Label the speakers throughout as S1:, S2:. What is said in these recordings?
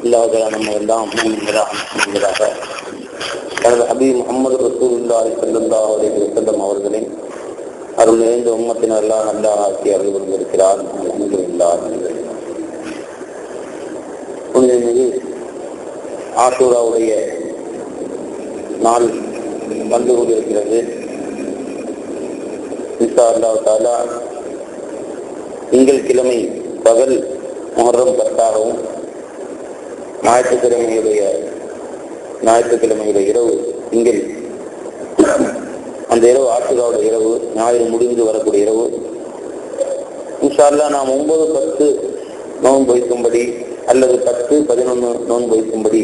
S1: நம்ம எல்லாம் என்பதாக எனது ஹபீப் முஹம்மது ரசூலுல்லாஹி ஸல்லல்லாஹு அலைஹி வஸல்லம் அவர்களின் அருள் நிறைந்த உம்மத்தினர் எல்லாம் நல்லா ஆக்கி அருள் கொண்டிருக்கிறார். அல்ஹம்துலில்லாஹ். புனிதமிகு ஆஷூராவுடைய நாள் வந்து கொண்டிருக்கிறது. இன்ஷா அல்லாஹ் தஆலா திங்கள் கிழமை பகல் முஹர்ரம் 10ஆகவும் ஞாயிற்றுக்கிழமையுடைய இரவு திங்கள், அந்த இரவு ஆஷூராவுடைய இரவு, ஞாயிறு முடிந்து வரக்கூடிய இரவு. இன்ஷா அல்லாஹ் நாம் 9, 10 நோன்பு வைக்கும்படி அல்லது 10, 11 நோன்பு வைக்கும்படி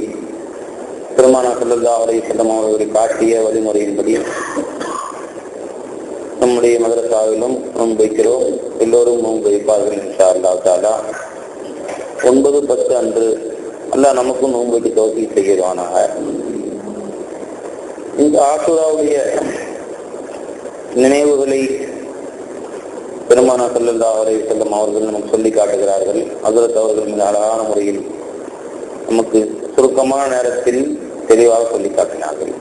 S1: பெருமானார் ஸல்லல்லாஹு அலைஹி வஸல்லம் அவர்களை காட்டிய வழிமுறையின்படி நம்முடைய மதரசாவிலும் நோன்பு வைக்கிறோம். எல்லோரும் நோன்பு வைப்பார்கள் இன்ஷா அல்லாஹ் தஆலா. 9, 10 அன்று அல்லாஹ் நமக்கும் நோன்பு வைக்க தௌஃபீக் செய்வானாக. இந்த ஆஷூராவுடைய நினைவுகளை பெருமானார் ஸல்லல்லாஹு அலைஹி வஸல்லம் அவர்கள் நமக்கு சொல்லி காட்டுகிறார்கள். ஹஜ்ரத் அவர்கள் மிக அழகான முறையில் நமக்கு சுருக்கமான நேரத்தில் தெளிவாக சொல்லி காட்டினார்கள்.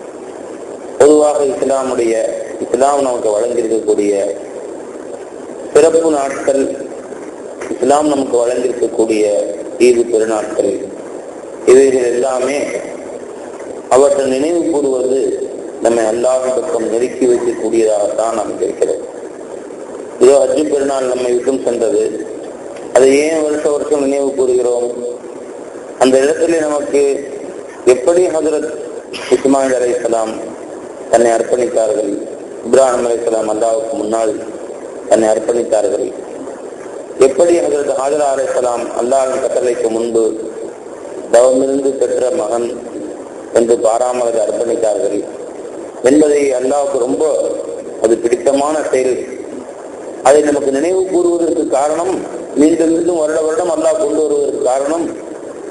S1: பொதுவாக இஸ்லாம் நமக்கு வழங்கியிருக்கக்கூடிய சிறப்பு நாட்கள், இஸ்லாம் நமக்கு வழங்கியிருக்கக்கூடிய ஈது பெருநாட்கள், இவைகள் எல்லாமே அவற்றை நினைவு கூறுவது நம்மை அல்லாஹ்வின் பக்கம் நெருக்கி வைக்கக்கூடியதாகத்தான் நமக்கு இருக்கிறது. இதோ ஹஜ் பெருநாள் நம்மை விட்டும் சென்றது, அதை ஏன் வருஷம் நினைவு கூறுகிறோம்? அந்த இடத்துல நமக்கு எப்படி ஹஜ்ரத் இஸ்மாயில் அலைஹிஸ்ஸலாம் தன்னை அர்ப்பணித்தார்கள், இப்ராஹிம் அலைஹிஸ்ஸலாம் அல்லாஹ்வுக்கு முன்னால் தன்னை அர்ப்பணித்தார்கள், எப்படி ஹஜ்ரத் ஹாஜரா அலைஹிஸ்ஸலாம் அல்லாஹ்வின் கட்டளைக்கு முன்பு தவமிருந்து பெற்ற மகன் என்று பாராமல் அர்ப்பணித்தார்கள் என்பதை அல்லாஹ்வுக்கு ரொம்ப அது பிடித்தமான செயல். அதை நமக்கு நினைவு கூறுவதற்கு காரணம், மீண்டும் வருடம் அல்லாஹ் கொண்டு வருவதற்கு காரணம்,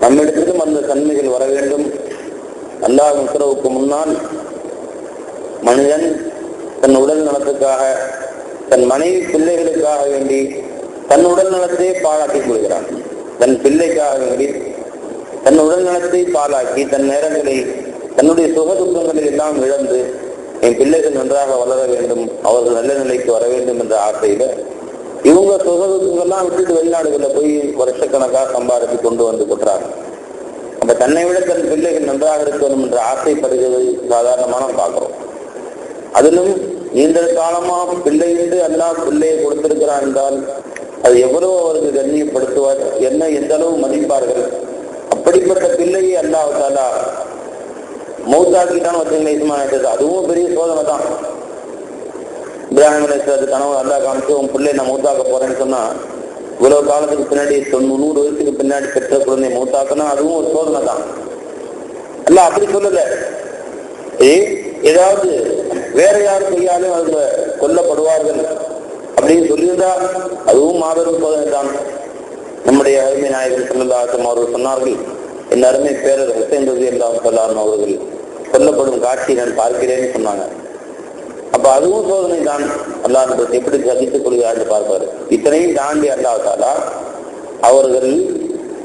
S1: நம்மிடத்திலும் அந்த தன்மைகள் வர வேண்டும். அல்லாஹ்வின் உத்தரவுக்கு முன்னால் மனிதன் தன் உடல் நலத்துக்காக, தன் மனைவி பிள்ளைகளுக்காக வேண்டி தன் உடல் நலத்தை பாழாக்கிக் கொள்கிறான். தன் பிள்ளைக்காக வேண்டி தன் உடல் நலத்தை பாழாக்கி, தன் நேரங்களை, தன்னுடைய சுகதுக்கங்களை எல்லாம் இழந்து, என் பிள்ளைகள் நன்றாக வளர வேண்டும், அவர்கள் நல்ல நிலைக்கு வர வேண்டும் என்ற ஆசையில இவங்க சுகதுக்கங்கள்லாம் விட்டுட்டு வெளிநாடுகளில் போய் வருஷக்கணக்காக சம்பாதித்து கொண்டு வந்து கொட்டுறாங்க. அப்ப தன்னை விட தன் பிள்ளைகள் நன்றாக இருக்க வேண்டும் என்ற ஆசைப்படுகிறது சாதாரணமான பார்க்கிறோம். அதிலும் நீண்ட காலமாக பிள்ளை என்று அல்லாஹ் பிள்ளையை கொடுத்திருக்கிறான் என்றால் அது எவ்வளவு அவருக்கு கண்ணியப்படுத்துவார், என்ன எந்த அளவு மதிப்பார்கள். அப்படிப்பட்ட பிள்ளையை அல்லாஹ் தஆலா மௌத்தாக்கிட்டான்னு வச்சுங்களேன். இஸ்மாயில், அதுவும் பெரிய சோதனை தான். இப்ராஹிம் அலைஹிஸ்ஸலாம் கனவு அல்லாஹ் காமிச்சு, உன் பிள்ளை நான் மௌத்தாக்க போறேன்னு சொன்னா, இவ்வளவு காலத்துக்கு பின்னாடி 100 வயசுக்கு பின்னாடி பெற்ற குழந்தை மௌத்தாக்குனா அதுவும் ஒரு சோதனை தான். அல்ல அப்படி சொல்லல, ஏதாவது வேற யார் கையாலும் அவங்க கொல்லப்படுவார்கள் அப்படின்னு சொல்லியிருந்தா அதுவும் மாபெரும் சோதனை தான். நம்முடைய அருமை நாயகர் ஸல்லல்லாஹு அலைஹி வஸல்லம் அவர்கள் சொன்னார்கள், என் அருமை பேரர் ஹுசைன் ரலியல்லாஹு தஆலா அவர்கள் கொல்லப்படும் காட்சி நான் பார்க்கிறேன்னு சொன்னாங்க. அப்ப அதுவும் சோதனை தான். அல்லாஹ் எப்படி சகித்துக் கொள்கிறார் பார்ப்பாரு. இத்தனையும் தாண்டி அல்லாஹ் தஆலா அவர்கள்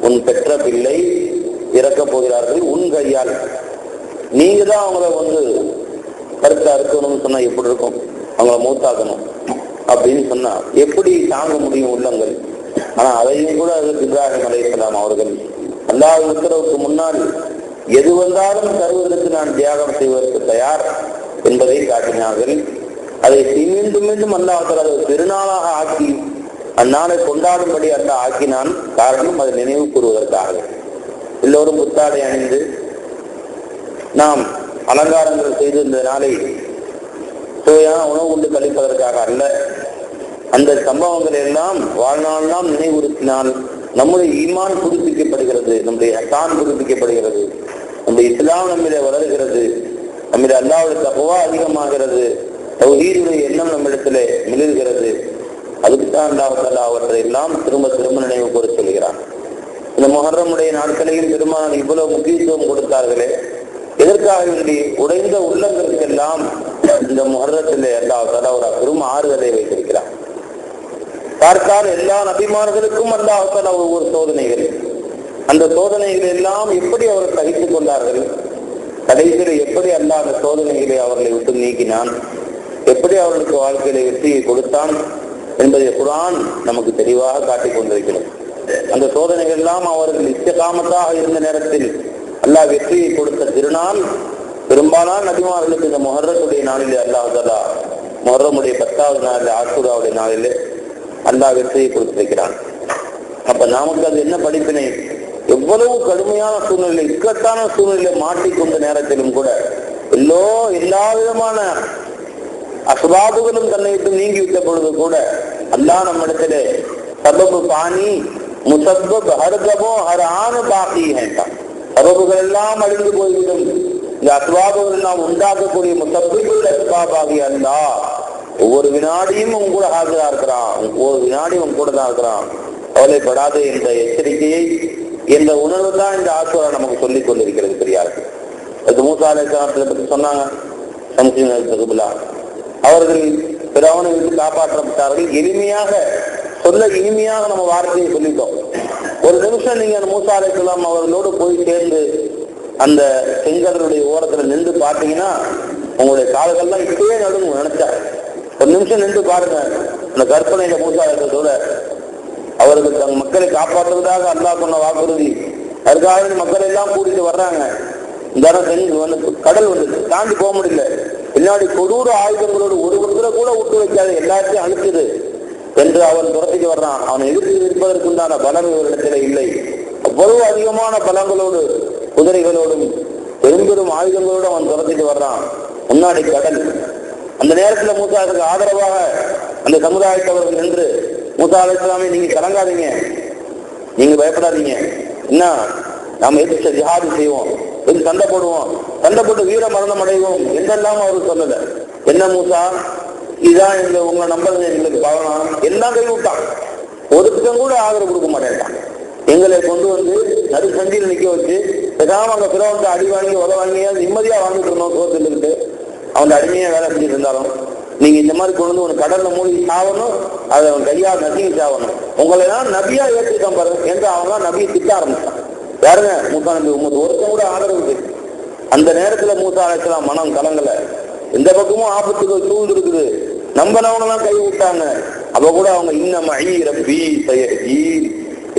S1: உன் பெற்ற பிள்ளை இறக்கப் போகிறார்கள் உன் கையால், நீங்க தான் அவங்கள கருத்தா இருக்கணும்னு சொன்னா எப்படி இருக்கும்? அவங்கள மூத்தாக்கணும் அப்படின்னு சொன்னா எப்படி தாங்க முடியும் உள்ளங்கள்? ஆனா அதையும் கூட அது இப்ராஹிம் அலைஹிஸ்ஸலாம் அவர்கள் அல்லாஹ் உத்தரவுக்கு முன்னால் எது வந்தாலும் தருவதற்கு நான் தியாகம் செய்வதற்கு தயார் என்பதை காட்டினார்கள். அதை மீண்டும் அல்லாஹ் தஆலா பெருநாளாக ஆக்கி அந்நாளை கொண்டாடும்படி அல்லாஹ் ஆக்கினான். காரணம், அதை நினைவு கூறுவதற்காக. எல்லோரும் புத்தாடை அணிந்து நாம் அலங்காரங்கள் செய்து இந்த நாளை சுவையான உணவு உண்டு கழிப்பதற்காக அல்ல. அந்த சம்பவங்களை எல்லாம் வாழ்நாளெல்லாம் நினைவுறுத்தினால் நம்முடைய ஈமான் புதுப்பிக்கப்படுகிறது, நம்முடைய ஹசான் புதுப்பிக்கப்படுகிறது, நம்முடைய இஸ்லாம் நம்மிலே வளர்கிறது, நம்முடைய அல்லாஹ்வுடைய தக்வா அதிகமாகிறது, தௌஹீதுடைய எண்ணம் நம்மிடத்திலே மிளிர்கிறது. அதுக்குத்தான் அல்லாஹ் தஆலா அவற்றை எல்லாம் திரும்ப திரும்ப நினைவு கூற சொல்கிறான். இந்த முஹர்ரமுடைய நாட்களையும் பெருமானார் இவ்வளவு முக்கியத்துவம் கொடுத்தார்களே, எதற்காக வேண்டி? உடைந்த உள்ளங்களுக்கெல்லாம் இந்த முஹர்ரத்திலே அல்லாஹ் தஆலா ஒரு பெரும் ஆறுதலை வைத்திருக்கிறார். பார்த்தால் எல்லா நபிமார்களுக்கும் அல்லாஹ் தஆலா ஒவ்வொரு சோதனைகள், அந்த சோதனைகளை எல்லாம் எப்படி அவர்கள் சகித்துக் கொண்டார்கள், கடைசியில் எப்படி அல்லாஹ் அந்த சோதனைகளை அவர்களை விட்டு நீக்கினான், எப்படி அவர்களுக்கு வாழ்க்கையில வெற்றியை கொடுத்தான் என்பதை குர்ஆன் நமக்கு தெளிவாக காட்டிக் கொண்டிருக்கிறது. அந்த சோதனைகள் எல்லாம் அவர்கள் இஸ்திகாமத்தாக இருந்த நேரத்தில் அல்லாஹ் வெற்றியை கொடுத்த திருநாள் பெரும்பாலான நபிமார்களுக்கு இந்த முஹர்ரமுடைய நாளிலே அல்லாஹ் தஆலா முஹர்ரமுடைய 10வது நாளில் ஆஷூராவுடைய நாளிலே அல்லாஹ் வெற்றியை கொடுத்திருக்கிறான். அப்ப நமக்கு அது என்ன படிப்பினை? எவ்வளவு கடுமையான சூழ்நிலை, இக்கட்டான சூழ்நிலை மாட்டிக்கொண்ட நேரத்திலும் கூட எல்லா விதமான அஸ்பாபுகளும் தன்னை விட்டு நீங்கி விட்ட பொழுது கூட அல்லாஹ் நம்மிடத்திலே சபபு பானி முசப்பப் ஹர்கபோ ஹர் ஆணு பாக்கி ஹேட்டான். சபபுகள் எல்லாம் அழிந்து போய்விடும், இந்த அஸ்பாபுகள் எல்லாம் உண்டாக்கக்கூடிய முசப்பில் அஸ்பாபாகி அல்லாஹ் ஒவ்வொரு வினாடியும் உங்க கூட ஆஜரா இருக்கிறான், ஒவ்வொரு வினாடியும் உங்க கூட தான் இருக்கிறான். கவலைப்படாத என்ற எச்சரிக்கையை, என்ற உணர்வு தான் இந்த ஆசூரா நமக்கு சொல்லிக் கொண்டிருக்கிறது. பெரியார்கள் அது மூசா அலைஹிஸ்ஸலாத்தை பற்றி சொன்னாங்க. அவர்கள் பிறவனை விட்டு காப்பாற்றப்பட்டார்கள். இனிமையாக நம்ம வார்த்தையை சொல்லிட்டோம். ஒரு நிமிஷம் நீங்க மூசா அலைஹிஸ்ஸலாம் அவர்களோடு போய் சேர்ந்து அந்த செங்கடலுடைய ஓரத்துல நின்று பார்த்தீங்கன்னா உங்களுடைய கால்கள்லாம் இப்பயே நடுங்கும். நினைச்சா ஒரு நிமிஷம் நின்று பாருங்க. அந்த கற்பனையில மூசா அலைஹிஸ்ஸலத்தோட அவர்கள் தங்கள் மக்களை காப்பாற்றுவதாக அல்லாஹ் சொன்ன வாக்குறுதி, அதுக்காக மக்களை எல்லாம் கூட்டிட்டு வர்றாங்க. இந்த கடல் வந்து தாண்டி போக முடியல. பின்னாடி கொடூர ஆயுதங்களோடு ஒருத்தரை கூட விட்டு வைக்காது, எல்லாத்தையும் அழுத்துது என்று அவன் துரத்திட்டு வர்றான். அவனை எதிர்த்து இருப்பதற்குண்டான பலம் இவரிடத்தில இல்லை. அவ்வளவு அதிகமான பலங்களோடு, குதிரைகளோடும் பெரும் ஆயுதங்களோடு அவன் துரத்திட்டு வர்றான். முன்னாடி கடல். அந்த நேரத்துல மூசாவுக்கு ஆதரவாக அந்த சமுதாயத்தவர்கள் நின்று, மூசா அலைஹிஸ்ஸலாமே நீங்க கலங்காதீங்க, நீங்க பயப்படாதீங்க, என்ன நாம எதிர்த்து ஜிஹாது செய்வோம், எது சண்டை போடுவோம், சண்டை போட்டு வீர மரணம் அடைவோம் என்றெல்லாம் அவரு சொல்லல. என்ன மூசா, இதுதான் எங்க உங்களை நம்புறது எங்களுக்கு பகவான் எல்லாம் கைவிட்டான். ஒருத்தம் கூட ஆதரவு கொடுக்க மாட்டேன்ட்டான். எங்களை கொண்டு வந்து நடு சந்தியில் நிக்க வச்சு பேசாம அங்க பிறவன்ட்டு அடி வாங்கி உத வாங்கி நிம்மதியா வாங்கிட்டு இருந்தோம். சோத்துல இருந்து அவன் அடிமையா வேலை செஞ்சுட்டு இருந்தாலும் நீங்க இந்த மாதிரி கொண்டு வந்து ஒரு கடல்ல மூழ்கி சாவணும், அதை அவன் கையா நசிங்கி சாவணும், உங்களை எல்லாம் நபியா ஏற்றுக்காம பாருங்க என்று அவன் நபியை திட்ட ஆரம்பிச்சான். யாருங்க? மூசா நபி உம்மத்து. ஒருத்தம் கூட ஆதரவு. அந்த நேரத்துல மூசா அலைஹிஸ்ஸலாம் மனம் கலங்கல. எந்த பக்கமும் ஆபத்துகள் சூழ்ந்து இருக்குது, நம்பனவங்க எல்லாம் கை விட்டாங்க. அப்ப கூட அவங்க இன்னும் ரப்பி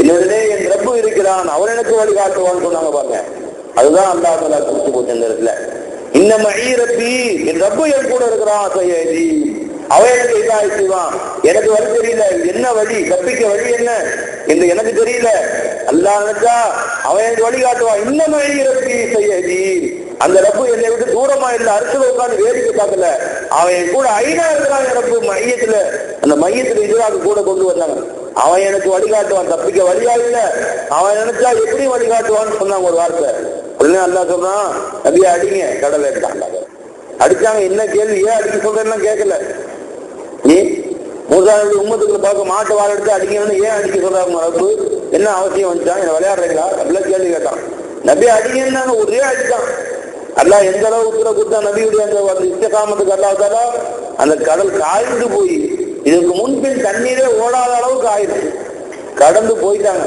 S1: என்னதிலே என் ரப்பு இருக்கிறான், அவன் எனக்கு வழிகாட்டுவான்னு சொன்னாங்க பாருங்க. அதுதான் அல்லாஹ் தஆலா குறிச்சு போச்சு இந்த இடத்துல. இன்னும் ரப்பி என் ரப்பு என் கூட இருக்கிறான், சையதி அவன் எனக்கு இதாய் செய்வான். எனக்கு வழி தெரியல, என்ன வழி, தப்பிக்க வழி என்ன என்று எனக்கு தெரியல. அல்லாஹ் நினைச்சா அவன் எனக்கு வழிகாட்டுவான். இன்னும் ரப்பி சையதி, அந்த ரப்பு என்னை விட்டு தூரமா இல்லை, அரசுல உட்காந்து வேடிக்கை பார்க்கல, அவன் என் கூட ஐநா இருக்கிறான். ரப்பு மையத்துல, அந்த மையத்துல இதுவாக கூட கொண்டு வந்தாங்க. அவன் எனக்கு வழிகாட்டுவான், தப்பிக்க வழியா இல்ல, அவன் நினைச்சா எப்படி வழிகாட்டுவான்னு சொன்னாங்க ஒரு வார்த்தை. உடனே அல்லாஹ் சொல்றான், நபியா அடிங்க, கடலை எடுத்தாங்க. அடிச்சாங்க. என்ன கேள்வி, ஏன் அடிக்க சொல்றேன்னு கேட்கல. நீ மூசாவுடைய உம்மத்துக்குள்ள பார்க்க மாட்டு வாழ எடுத்து அடிக்கணும்னு ஏன் அடிக்க சொல்றாங்க ரப்பு, என்ன அவசியம் வந்துச்சான், என்ன விளையாடுறீங்களா அப்படிலாம் கேள்வி கேட்டான். நபியா அடிங்கன்னா ஒரே அடித்தான். அல்லாஹ் எந்த அளவு உத்தரவு கொடுத்தா நபியுடைய அந்த இஸ்திகாமத்துக்கு அல்லாஹ் தஆலா அந்த கடல் காய்ந்து போய் இதுக்கு முன்பின் தண்ணீரே ஓடாத அளவுக்கு ஆயிடுச்சு. கடந்து போயிட்டாங்க.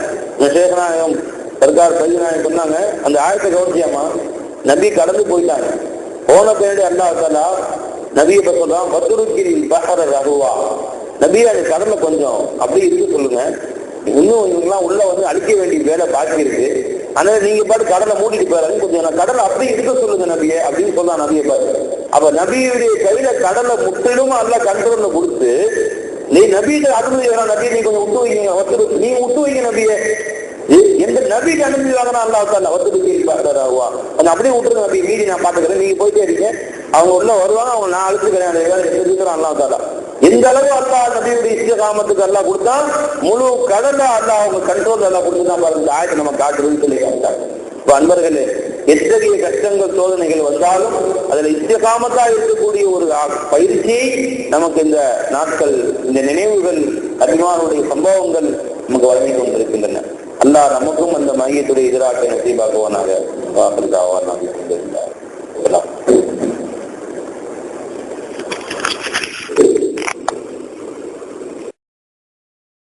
S1: சேகநாயகம் சர்க்கார் பையனாயகம் சொன்னாங்க, அந்த ஆயத்தை கவனிச்சியாமா, நபி கடந்து போயிட்டாங்க. போன பின்னாடி அல்லாஹ் தஆலா நபியை பத்தி சொல்றான், பத்துருக்கில் பஹர ரஹுவா, நபியை அந்த கடலை கொஞ்சம் அப்படி இருக்க சொல்லுங்க, இன்னும் இவங்கெல்லாம் உள்ள வந்து அழிக்க வேண்டிய வேலை பாக்கி இருக்கு, அதனால நீங்க பாட்டு கடலை மூடிட்டு போறாங்க, கொஞ்சம் கடலை அப்படி இருக்க சொல்லுங்க நபியை அப்படின்னு சொல்லலாம் நபியை பார்த்து. அப்ப நபியுடைய கையில கடலை முற்றிலும் அல்லாஹ் கண்ட்ரோல்ல கொடுத்து, நீ நபியை அனுமதி வேணாம், நபியை நீ கொஞ்சம் விட்டு வைங்க, நீ விட்டு வைங்க நபியை, எந்த நபிக்கு அனுமதி வாங்கினா அல்லாஹ் தஆலா அப்படியே விட்டுருங்க நபி, மீதி நான் பாத்துக்கிறேன், நீங்க போயிட்டே இருக்கீங்க, அவங்க உள்ள வருவாங்க, அவங்க நான் அழுத்துக்கிறேன் அல்லாஹ் தஆலா. எந்த அளவு அல்லாஹ் நபியுடைய இஸ்திகாமத்துக்கு அல்லாஹ் கொடுத்தா, முழு கடலை அல்லாஹ் அவங்க கண்ட்ரோல் எல்லாம் கொடுத்துதான் பாருங்க. இந்த ஆயத்தை நம்ம காட்டுறதுன்னு சொல்லி காட்டாங்க. இப்ப அன்பர்களே, எத்தகைய கஷ்டங்கள் சோதனைகள் வந்தாலும் அதுல இஸ்திகாமத்தா இருக்கக்கூடிய ஒரு பயிற்சியை நமக்கு இந்த நாட்கள், இந்த நினைவுகள், அபிமானுடைய சம்பவங்கள் நமக்கு வழங்கி கொண்டிருக்கின்றன. அல்லாஹ் நமக்கும் அந்த மையத்துடைய எதிராக நசீபாக்குவானாக.